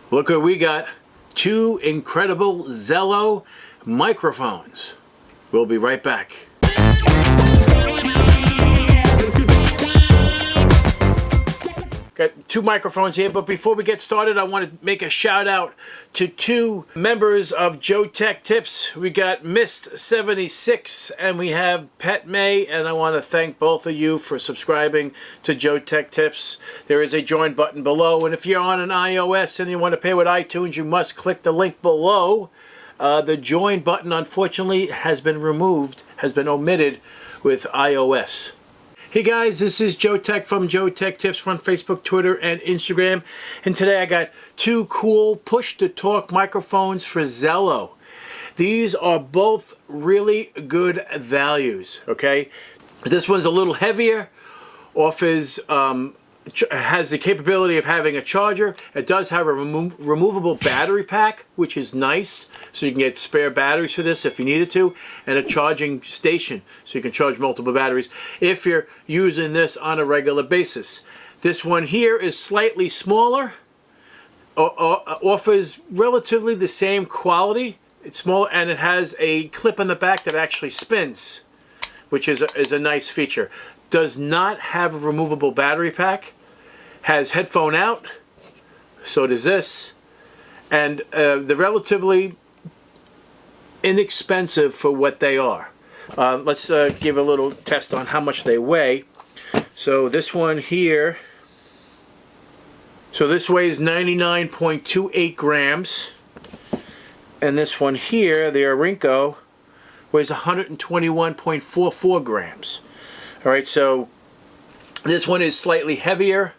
Look what we got. Two incredible Zello microphones. We'll be right back. Got two microphones here, but before we get started, I want to make a shout out to two members of Joe Tech Tips. We got Mist76 and we have Pet May, and I want to thank both of you for subscribing to Joe Tech Tips. There is a join button below, and if you're on an iOS and you want to pay with iTunes, you must click the link below. The join button, unfortunately, has been removed, has been omitted with iOS. Hey guys, this is Joe Tech from Joe Tech Tips on Facebook, Twitter, and Instagram. And today I got two cool push-to-talk microphones for Zello. These are both really good values, okay? This one's a little heavier, has the capability of having a charger. It does have a removable battery pack, which is nice, so you can get spare batteries for this if you needed to, and a charging station, so you can charge multiple batteries if you're using this on a regular basis. This one here is slightly smaller, offers relatively the same quality. It's small, and it has a clip on the back that actually spins, which is a nice feature. Does not have a removable battery pack. Has headphone out, so does this, and they're relatively inexpensive for what they are. Let's give a little test on how much they weigh. So this one here, this weighs 99.28 grams, and this one here, the Orinco, weighs 121.44 grams. All right, so this one is slightly heavier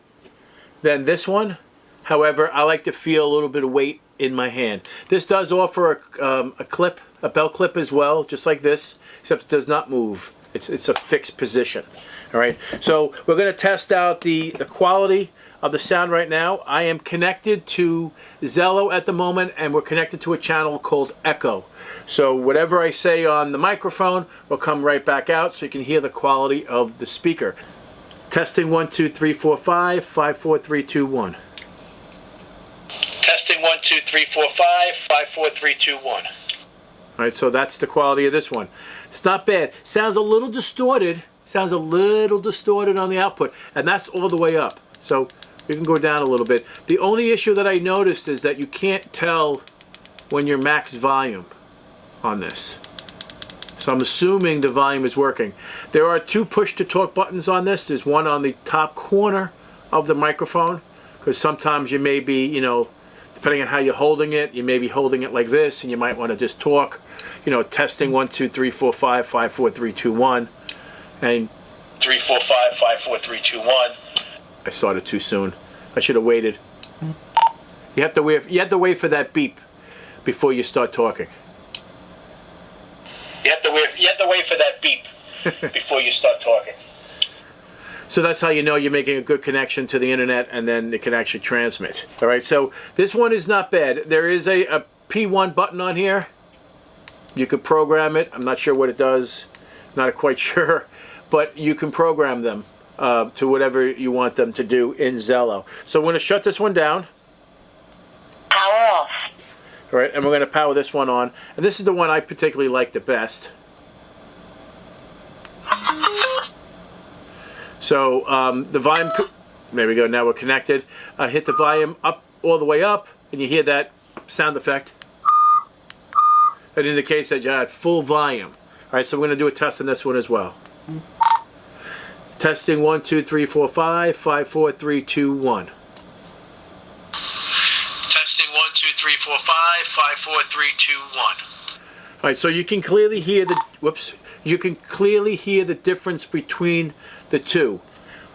than this one. However, I like to feel a little bit of weight in my hand. This does offer a clip, a belt clip as well, just like this, except it does not move. It's a fixed position. All right, so we're going to test out the quality of the sound right now. I am connected to Zello at the moment, and we're connected to a channel called Echo. So whatever I say on the microphone will come right back out, so you can hear the quality of the speaker. Testing 1 2 3 4 5 5 4 3 2 1. Testing 1 2 3 4 5 5 4 3 2 1. All right, so that's the quality of this one. It's not bad. Sounds a little distorted. Sounds a little distorted on the output, and that's all the way up. So you can go down a little bit. The only issue that I noticed is that you can't tell when you're max volume on this. So I'm assuming the volume is working. There are two push-to-talk buttons on this. There's one on the top corner of the microphone, because sometimes you may be, depending on how you're holding it, you may be holding it like this, and you might want to just talk, testing 1 2 3 4 5 5 4 3 2 1, and 3 4 5 5 4 3 2 1. I started too soon. I should have waited. You have to wait for that beep before you start talking. You have to wait for that beep before you start talking. So that's how you know you're making a good connection to the internet, and then it can actually transmit. All right, so this one is not bad. There is a P1 button on here. You could program it. I'm not sure what it does. Not quite sure, but you can program them to whatever you want them to do in Zello. So I'm going to shut this one down. Power off. All right, and we're going to power this one on. And this is the one I particularly like the best. So the volume, there we go, now we're connected. Hit the volume up, all the way up, and you hear that sound effect. That indicates that you're at full volume. All right, so we're going to do a test on this one as well. Testing 1 2 3 4 5 5 4 3 2 1. Testing 1 2 3 4 5 5 4 3 2 1. All right, so you can clearly hear the difference between the two.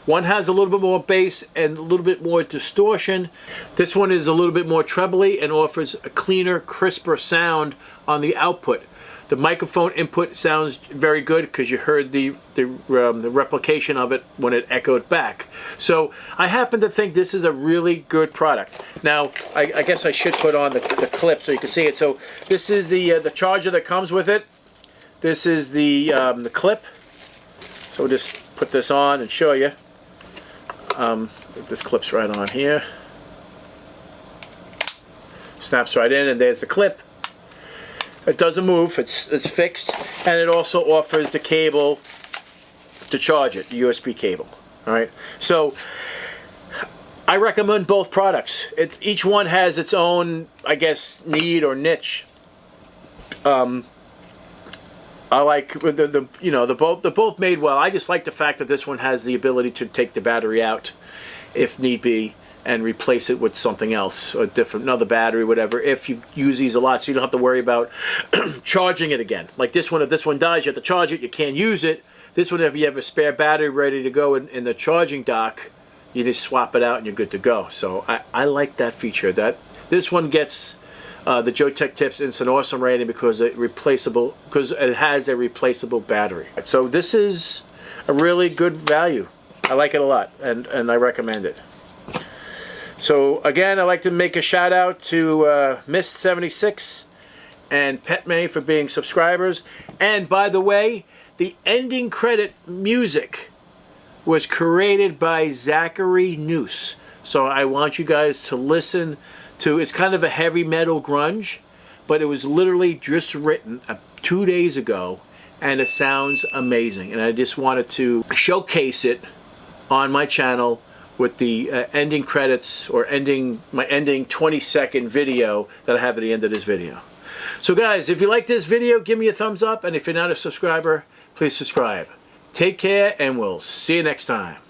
One has a little bit more bass and a little bit more distortion. This one is a little bit more trebly and offers a cleaner, crisper sound on the output. The microphone input sounds very good because you heard the replication of it when it echoed back. So I happen to think this is a really good product. Now, I guess I should put on the clip so you can see it. So this is the charger that comes with it. This is the clip. So we'll just put this on and show you. This clips right on here. Snaps right in, and there's the clip. It doesn't move, it's fixed, and it also offers the cable to charge it, the USB cable. All right, so I recommend both products. Each one has its own, I guess, need or niche. I like they're both made well. I just like the fact that this one has the ability to take the battery out if need be and replace it with something else, another battery, whatever, if you use these a lot, so you don't have to worry about charging it again. Like this one, if this one dies, you have to charge it, you can't use it. This one, if you have a spare battery ready to go in the charging dock, you just swap it out and you're good to go. So I like that feature. This one gets the Joe Tech Tips Instant Awesome rating because it has a replaceable battery. So this is a really good value. I like it a lot, and I recommend it. So again, I'd like to make a shout out to Mist76 and Petmay for being subscribers. And by the way, the ending credit music was created by Zachary Noose. So I want you guys to listen to, it's kind of a heavy metal grunge, but it was literally just written 2 days ago, and it sounds amazing. And I just wanted to showcase it on my channel with the ending credits, or my ending 20-second video that I have at the end of this video. So guys, if you like this video, give me a thumbs up, and if you're not a subscriber, please subscribe. Take care, and we'll see you next time.